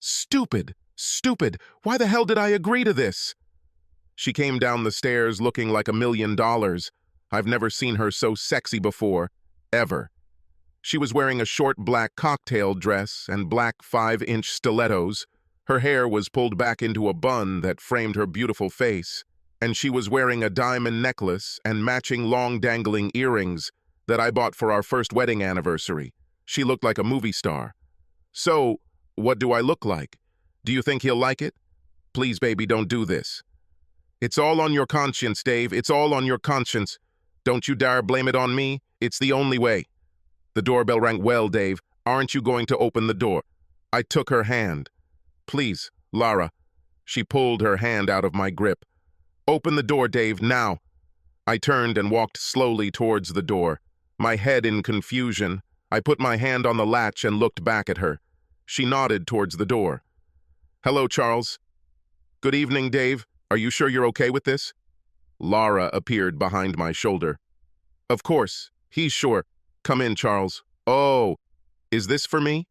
Stupid! Stupid! Why the hell did I agree to this? She came down the stairs looking like $1,000,000. I've never seen her so sexy before, ever. She was wearing a short black cocktail dress and black 5-inch stilettos. Her hair was pulled back into a bun that framed her beautiful face, and she was wearing a diamond necklace and matching long dangling earrings that I bought for our first wedding anniversary. She looked like a movie star. So, what do I look like? Do you think he'll like it? Please, baby, don't do this. It's all on your conscience, Dave. It's all on your conscience. Don't you dare blame it on me. It's the only way. The doorbell rang. Well, Dave, aren't you going to open the door? I took her hand. Please, Lara. She pulled her hand out of my grip. Open the door, Dave, now. I turned and walked slowly towards the door. My head in confusion, I put my hand on the latch and looked back at her. She nodded towards the door. Hello, Charles. Good evening, Dave. Are you sure you're okay with this? Lara appeared behind my shoulder. Of course. He's sure. Come in, Charles. Oh, is this for me?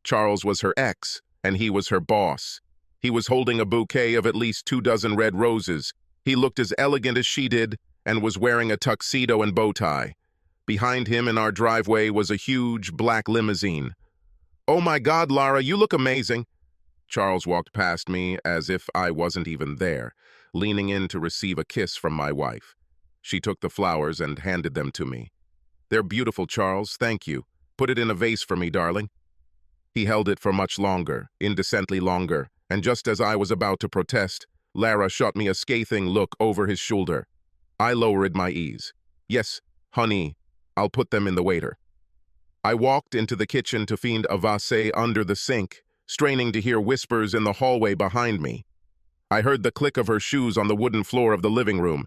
Charles was her ex, and he was her boss. He was holding a bouquet of at least 24 red roses. He looked as elegant as she did and was wearing a tuxedo and bow tie. Behind him in our driveway was a huge black limousine. Oh my God, Lara, you look amazing. Charles walked past me as if I wasn't even there, leaning in to receive a kiss from my wife. She took the flowers and handed them to me. They're beautiful, Charles, thank you. Put it in a vase for me, darling. He held it for much longer, indecently longer, and just as I was about to protest, Lara shot me a scathing look over his shoulder. I lowered my ease. Yes, honey, I'll put them in the waiter. I walked into the kitchen to find a vase under the sink, straining to hear whispers in the hallway behind me. I heard the click of her shoes on the wooden floor of the living room,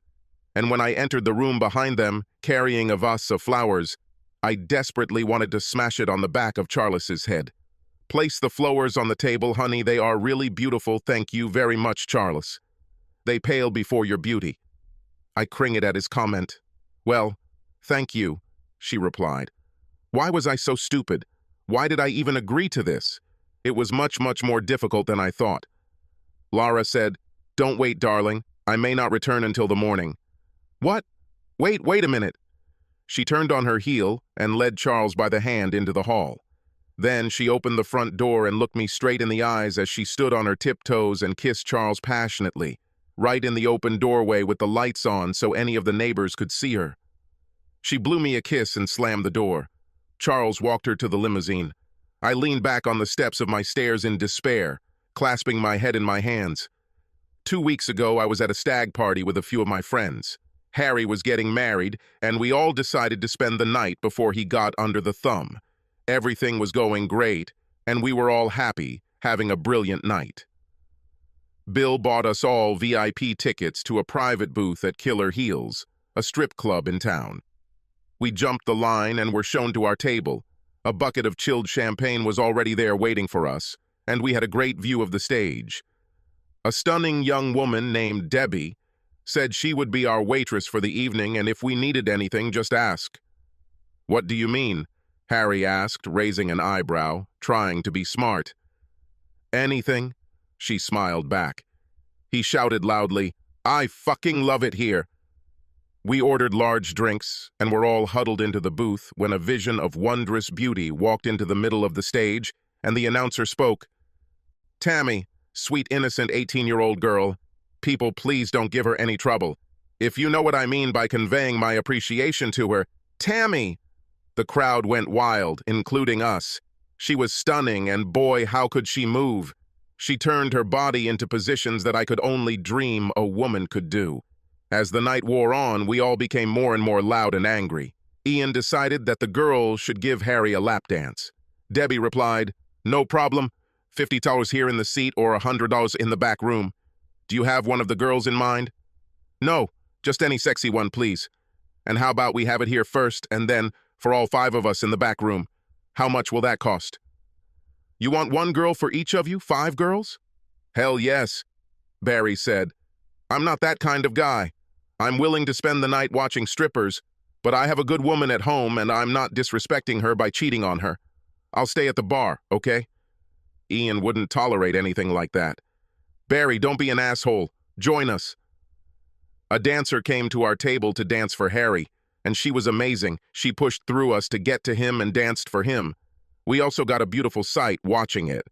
and when I entered the room behind them, carrying a vase of flowers, I desperately wanted to smash it on the back of Charles's head. Place the flowers on the table, honey. They are really beautiful. Thank you very much, Charles. They pale before your beauty. I cringed at his comment. Well, thank you, she replied. Why was I so stupid? Why did I even agree to this? It was much, much more difficult than I thought. Lara said, Don't wait, darling. I may not return until the morning. What? Wait a minute. She turned on her heel and led Charles by the hand into the hall. Then she opened the front door and looked me straight in the eyes as she stood on her tiptoes and kissed Charles passionately, right in the open doorway with the lights on so any of the neighbors could see her. She blew me a kiss and slammed the door. Charles walked her to the limousine. I leaned back on the steps of my stairs in despair, clasping my head in my hands. 2 weeks ago, I was at a stag party with a few of my friends. Harry was getting married, and we all decided to spend the night before he got under the thumb. Everything was going great, and we were all happy, having a brilliant night. Bill bought us all VIP tickets to a private booth at Killer Heels, a strip club in town. We jumped the line and were shown to our table. A bucket of chilled champagne was already there waiting for us, and we had a great view of the stage. A stunning young woman named Debbie said she would be our waitress for the evening, and if we needed anything, just ask. What do you mean? Harry asked, raising an eyebrow, trying to be smart. Anything, she smiled back. He shouted loudly, I fucking love it here. We ordered large drinks and were all huddled into the booth when a vision of wondrous beauty walked into the middle of the stage and the announcer spoke. Tammy, sweet innocent 18-year-old girl, people please don't give her any trouble. If you know what I mean by conveying my appreciation to her, Tammy! The crowd went wild, including us. She was stunning, and boy, how could she move? She turned her body into positions that I could only dream a woman could do. As the night wore on, we all became more and more loud and angry. Ian decided that the girls should give Harry a lap dance. Debbie replied, No problem. $50 here in the seat or $100 in the back room. Do you have one of the girls in mind? No, just any sexy one, please. And how about we have it here first and then for all 5 of us in the back room? How much will that cost? You want 1 girl for each of you? 5 girls? Hell yes, Barry said. I'm not that kind of guy. I'm willing to spend the night watching strippers, but I have a good woman at home and I'm not disrespecting her by cheating on her. I'll stay at the bar, okay? Ian wouldn't tolerate anything like that. Barry, don't be an asshole. Join us. A dancer came to our table to dance for Harry, and she was amazing. She pushed through us to get to him and danced for him. We also got a beautiful sight watching it.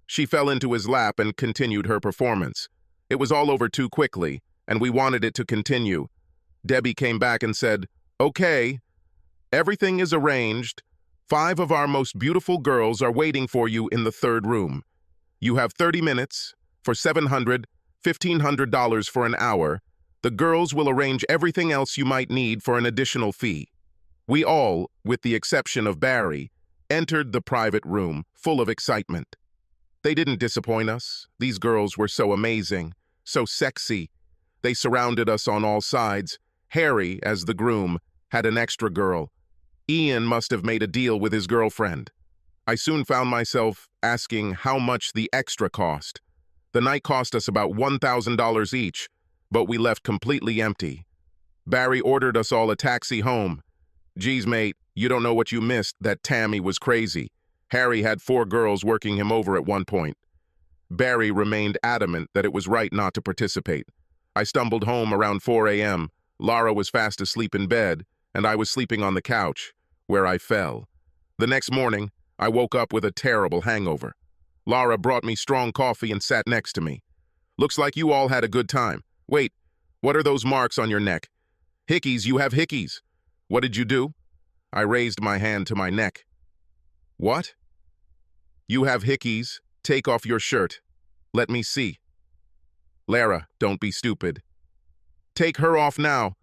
She fell into his lap and continued her performance. It was all over too quickly, and we wanted it to continue. Debbie came back and said, "Okay, everything is arranged. 5 of our most beautiful girls are waiting for you in the 3rd room. You have 30 minutes for $1,500 for an hour. The girls will arrange everything else you might need for an additional fee." We all, with the exception of Barry, entered the private room full of excitement. They didn't disappoint us. These girls were so amazing, so sexy. They surrounded us on all sides. Harry, as the groom, had an extra girl. Ian must have made a deal with his girlfriend. I soon found myself asking how much the extra cost. The night cost us about $1,000 each, but we left completely empty. Barry ordered us all a taxi home. "Geez, mate, you don't know what you missed. That Tammy was crazy. Harry had 4 girls working him over at one point." Barry remained adamant that it was right not to participate. I stumbled home around 4 a.m. Lara was fast asleep in bed, and I was sleeping on the couch, where I fell. The next morning, I woke up with a terrible hangover. Lara brought me strong coffee and sat next to me. "Looks like you all had a good time. Wait, what are those marks on your neck?" "Hickeys, you have hickeys." "What did you do?" I raised my hand to my neck. "What?" "You have hickeys. Take off your shirt. Let me see." "Lara, don't be stupid." "Take her off now."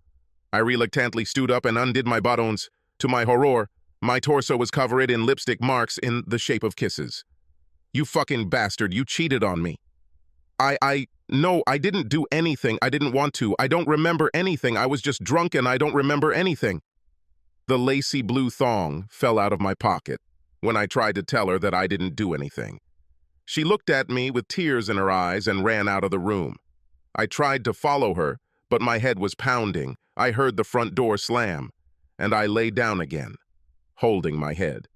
I reluctantly stood up and undid my buttons. To my horror, my torso was covered in lipstick marks in the shape of kisses. "You fucking bastard, you cheated on me." No, I didn't do anything. I didn't want to. I don't remember anything. I was just drunk and I don't remember anything." The lacy blue thong fell out of my pocket when I tried to tell her that I didn't do anything. She looked at me with tears in her eyes and ran out of the room. I tried to follow her, but my head was pounding. I heard the front door slam, and I lay down again, holding my head.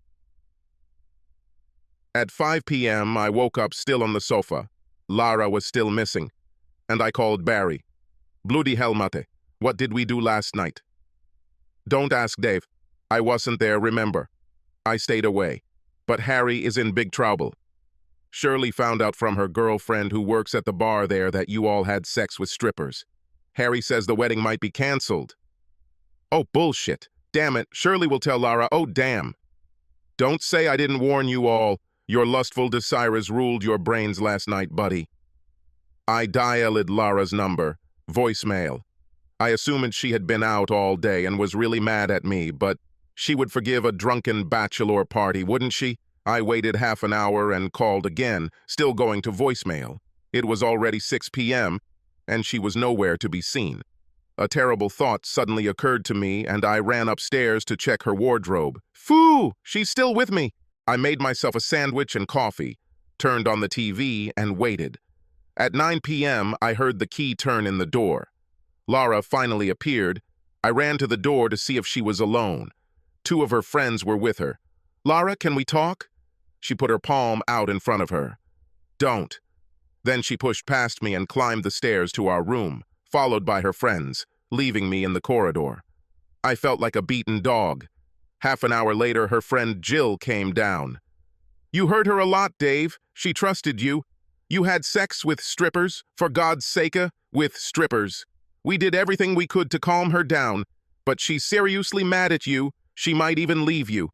At 5 p.m., I woke up still on the sofa. Lara was still missing, and I called Barry. "Bloody hell, mate, what did we do last night?" "Don't ask, Dave. I wasn't there, remember. I stayed away. But Harry is in big trouble. Shirley found out from her girlfriend who works at the bar there that you all had sex with strippers. Harry says the wedding might be canceled." "Oh, bullshit. Damn it, Shirley will tell Lara. Oh, damn." "Don't say I didn't warn you all. Your lustful desires ruled your brains last night, buddy." I dialed Lara's number, voicemail. I assumed she had been out all day and was really mad at me, but she would forgive a drunken bachelor party, wouldn't she? I waited half an hour and called again, still going to voicemail. It was already 6 p.m., and she was nowhere to be seen. A terrible thought suddenly occurred to me, and I ran upstairs to check her wardrobe. Phoo! She's still with me. I made myself a sandwich and coffee, turned on the TV, and waited. At 9 p.m., I heard the key turn in the door. Lara finally appeared. I ran to the door to see if she was alone. 2 of her friends were with her. "Lara, can we talk?" She put her palm out in front of her. "Don't." Then she pushed past me and climbed the stairs to our room, followed by her friends, leaving me in the corridor. I felt like a beaten dog. Half an hour later, her friend Jill came down. "You hurt her a lot, Dave. She trusted you. You had sex with strippers, for God's sake, with strippers. We did everything we could to calm her down, but she's seriously mad at you. She might even leave you."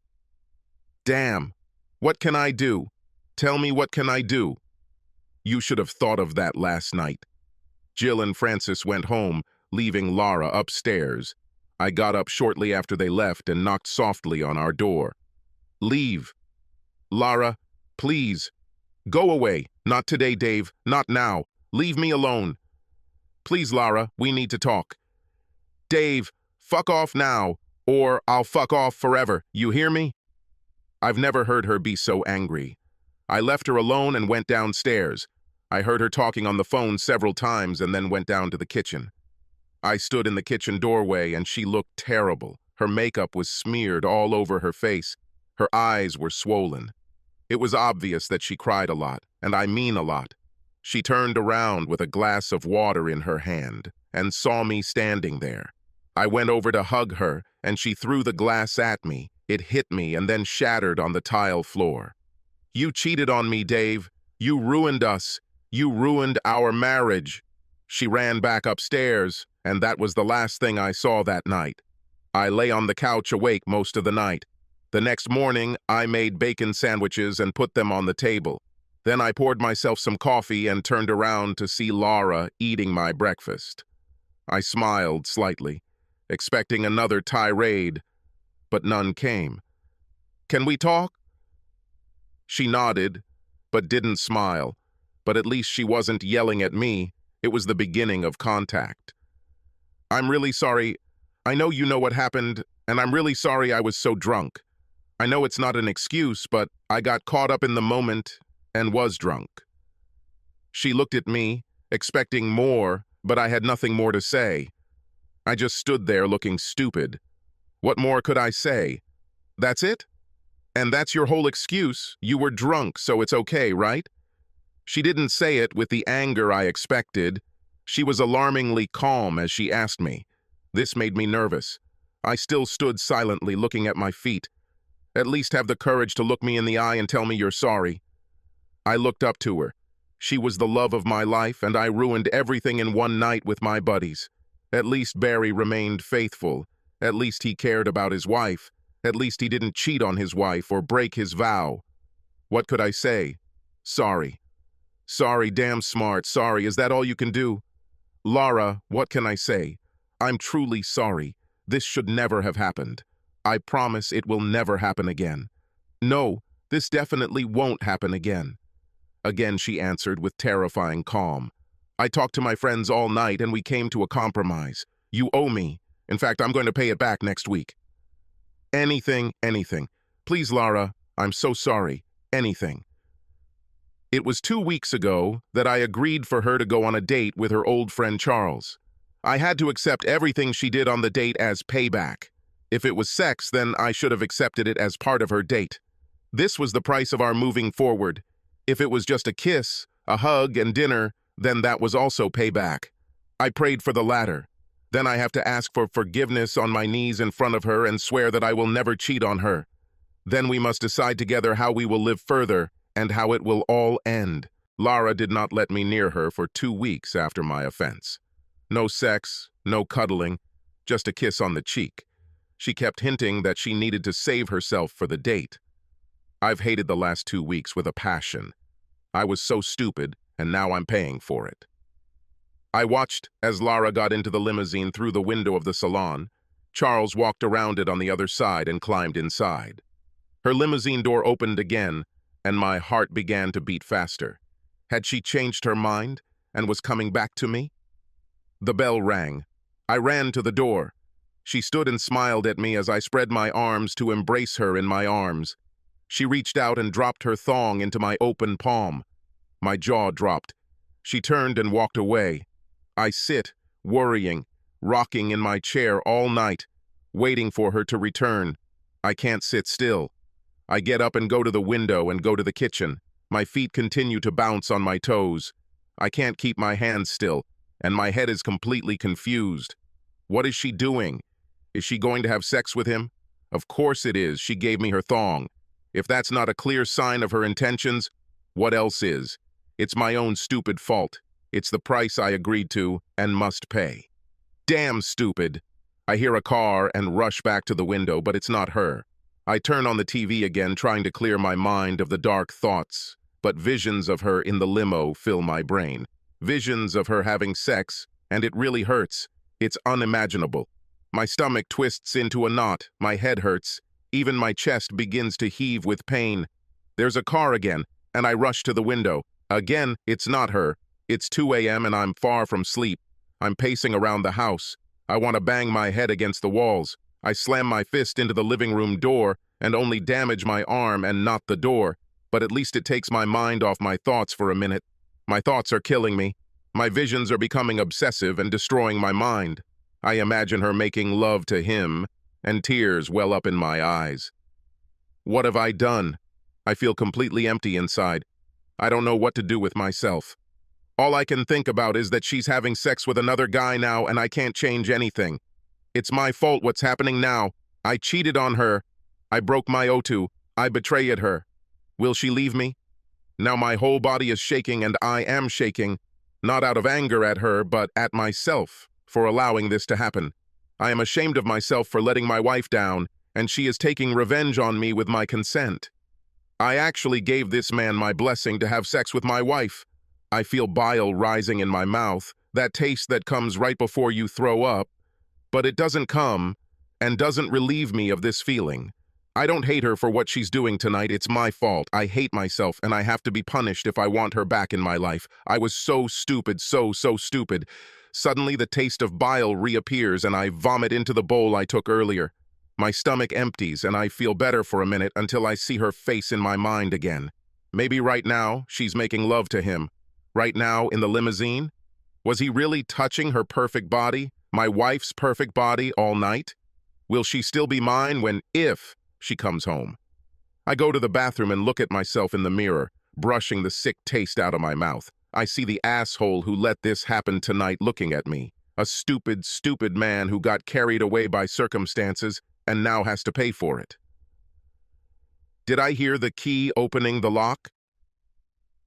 Damn. What can I do? Tell me, what can I do? You should have thought of that last night. Jill and Francis went home, leaving Lara upstairs. I got up shortly after they left and knocked softly on our door. "Leave. Lara, please. Go away. Not today, Dave. Not now. Leave me alone. Please, Lara, we need to talk." "Dave, fuck off now, or I'll fuck off forever. You hear me?" I've never heard her be so angry. I left her alone and went downstairs. I heard her talking on the phone several times and then went down to the kitchen. I stood in the kitchen doorway and she looked terrible. Her makeup was smeared all over her face. Her eyes were swollen. It was obvious that she cried a lot, and I mean a lot. She turned around with a glass of water in her hand and saw me standing there. I went over to hug her, and she threw the glass at me. It hit me and then shattered on the tile floor. "You cheated on me, Dave. You ruined us. You ruined our marriage." She ran back upstairs, and that was the last thing I saw that night. I lay on the couch awake most of the night. The next morning, I made bacon sandwiches and put them on the table. Then I poured myself some coffee and turned around to see Laura eating my breakfast. I smiled slightly, expecting another tirade, but none came. "Can we talk?" She nodded, but didn't smile. But at least she wasn't yelling at me. It was the beginning of contact. "I'm really sorry. I know you know what happened, and I'm really sorry I was so drunk. I know it's not an excuse, but I got caught up in the moment and was drunk." She looked at me, expecting more, but I had nothing more to say. I just stood there looking stupid. What more could I say? "That's it? And that's your whole excuse? You were drunk, so it's okay, right?" She didn't say it with the anger I expected. She was alarmingly calm as she asked me. This made me nervous. I still stood silently looking at my feet. "At least have the courage to look me in the eye and tell me you're sorry." I looked up to her. She was the love of my life, and I ruined everything in one night with my buddies. At least Barry remained faithful. At least he cared about his wife. At least he didn't cheat on his wife or break his vow. What could I say? Sorry. Sorry, damn smart, sorry, is that all you can do? Laura, what can I say? I'm truly sorry. This should never have happened. I promise it will never happen again. No, this definitely won't happen again. Again, she answered with terrifying calm. I talked to my friends all night and we came to a compromise. You owe me. In fact, I'm going to pay it back next week. Anything, anything. Please, Laura, I'm so sorry. Anything. It was 2 weeks ago that I agreed for her to go on a date with her old friend Charles. I had to accept everything she did on the date as payback. If it was sex, then I should have accepted it as part of her date. This was the price of our moving forward. If it was just a kiss, a hug, and dinner, then that was also payback. I prayed for the latter. Then I have to ask for forgiveness on my knees in front of her and swear that I will never cheat on her. Then we must decide together how we will live further and how it will all end. Lara did not let me near her for 2 weeks after my offense. No sex, no cuddling, just a kiss on the cheek. She kept hinting that she needed to save herself for the date. I've hated the last 2 weeks with a passion. I was so stupid, and now I'm paying for it. I watched as Lara got into the limousine through the window of the salon. Charles walked around it on the other side and climbed inside. Her limousine door opened again, and my heart began to beat faster. Had she changed her mind and was coming back to me? The bell rang. I ran to the door. She stood and smiled at me as I spread my arms to embrace her in my arms. She reached out and dropped her thong into my open palm. My jaw dropped. She turned and walked away. I sit, worrying, rocking in my chair all night, waiting for her to return. I can't sit still. I get up and go to the window and go to the kitchen. My feet continue to bounce on my toes. I can't keep my hands still, and my head is completely confused. What is she doing? Is she going to have sex with him? Of course it is. She gave me her thong. If that's not a clear sign of her intentions, what else is? It's my own stupid fault. It's the price I agreed to and must pay. Damn stupid. I hear a car and rush back to the window, but it's not her. I turn on the TV again, trying to clear my mind of the dark thoughts, but visions of her in the limo fill my brain. Visions of her having sex, and it really hurts. It's unimaginable. My stomach twists into a knot, my head hurts, even my chest begins to heave with pain. There's a car again, and I rush to the window. Again, it's not her. It's 2 a.m. and I'm far from sleep. I'm pacing around the house. I want to bang my head against the walls. I slam my fist into the living room door and only damage my arm and not the door, but at least it takes my mind off my thoughts for a minute. My thoughts are killing me. My visions are becoming obsessive and destroying my mind. I imagine her making love to him, and tears well up in my eyes. What have I done? I feel completely empty inside. I don't know what to do with myself. All I can think about is that she's having sex with another guy now and I can't change anything. It's my fault what's happening now. I cheated on her. I broke my oath. I betrayed her. Will she leave me? Now my whole body is shaking and I am shaking, not out of anger at her, but at myself for allowing this to happen. I am ashamed of myself for letting my wife down, and she is taking revenge on me with my consent. I actually gave this man my blessing to have sex with my wife. I feel bile rising in my mouth, that taste that comes right before you throw up, but it doesn't come and doesn't relieve me of this feeling. I don't hate her for what she's doing tonight. It's my fault. I hate myself, and I have to be punished if I want her back in my life. I was so stupid, so stupid. Suddenly, the taste of bile reappears, and I vomit into the bowl I took earlier. My stomach empties, and I feel better for a minute until I see her face in my mind again. Maybe right now, she's making love to him. Right now, in the limousine? Was he really touching her perfect body, my wife's perfect body, all night? Will she still be mine if she comes home? I go to the bathroom and look at myself in the mirror, brushing the sick taste out of my mouth. I see the asshole who let this happen tonight looking at me. A stupid man who got carried away by circumstances and now has to pay for it. Did I hear the key opening the lock?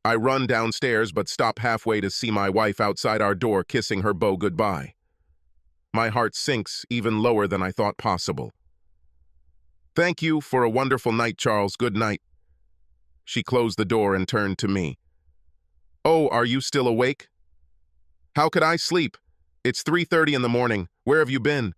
I run downstairs but stop halfway to see my wife outside our door kissing her beau goodbye. My heart sinks even lower than I thought possible. Thank you for a wonderful night, Charles. Good night. She closed the door and turned to me. Oh, are you still awake? How could I sleep? It's 3:30 in the morning. Where have you been?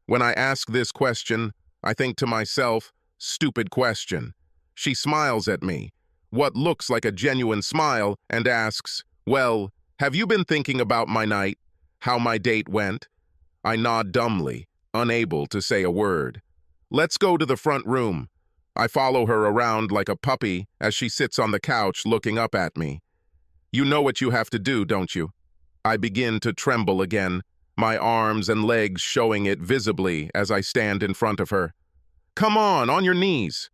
When I ask this question, I think to myself, stupid question. She smiles at me, what looks like a genuine smile, and asks, well, have you been thinking about my night, how my date went? I nod dumbly, unable to say a word. Let's go to the front room. I follow her around like a puppy as she sits on the couch looking up at me. You know what you have to do, don't you? I begin to tremble again, my arms and legs showing it visibly as I stand in front of her. Come on your knees.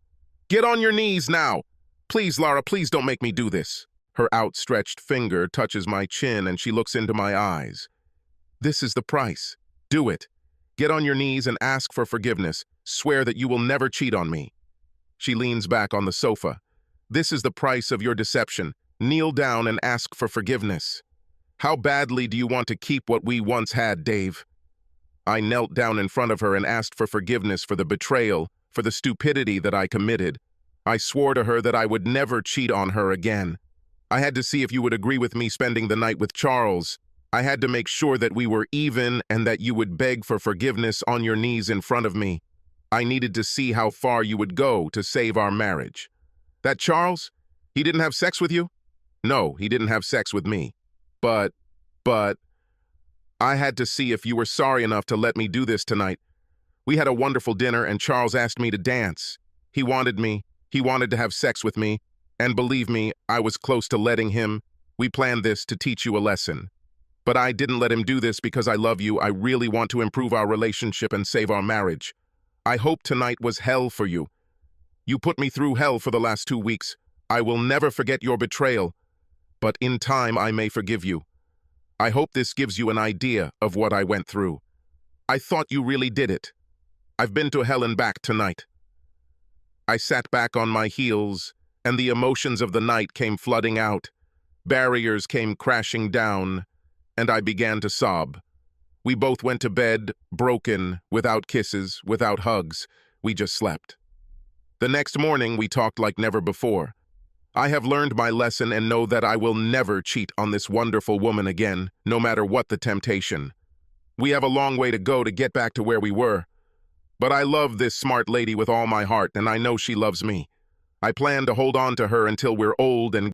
Get on your knees now. Please, Lara, please don't make me do this. Her outstretched finger touches my chin and she looks into my eyes. This is the price. Do it. Get on your knees and ask for forgiveness. Swear that you will never cheat on me. She leans back on the sofa. This is the price of your deception. Kneel down and ask for forgiveness. How badly do you want to keep what we once had, Dave? I knelt down in front of her and asked for forgiveness for the betrayal, for the stupidity that I committed. I swore to her that I would never cheat on her again. I had to see if you would agree with me spending the night with Charles. I had to make sure that we were even and that you would beg for forgiveness on your knees in front of me. I needed to see how far you would go to save our marriage. That Charles? He didn't have sex with you? No, he didn't have sex with me. But, I had to see if you were sorry enough to let me do this tonight. We had a wonderful dinner and Charles asked me to dance. He wanted me. He wanted to have sex with me. And believe me, I was close to letting him. We planned this to teach you a lesson. But I didn't let him do this because I love you. I really want to improve our relationship and save our marriage. I hope tonight was hell for you. You put me through hell for the last 2 weeks. I will never forget your betrayal. But in time, I may forgive you. I hope this gives you an idea of what I went through. I thought you really did it. I've been to hell and back tonight. I sat back on my heels, and the emotions of the night came flooding out. Barriers came crashing down, and I began to sob. We both went to bed, broken, without kisses, without hugs. We just slept. The next morning, we talked like never before. I have learned my lesson and know that I will never cheat on this wonderful woman again, no matter what the temptation. We have a long way to go to get back to where we were. But I love this smart lady with all my heart, and I know she loves me. I plan to hold on to her until we're old and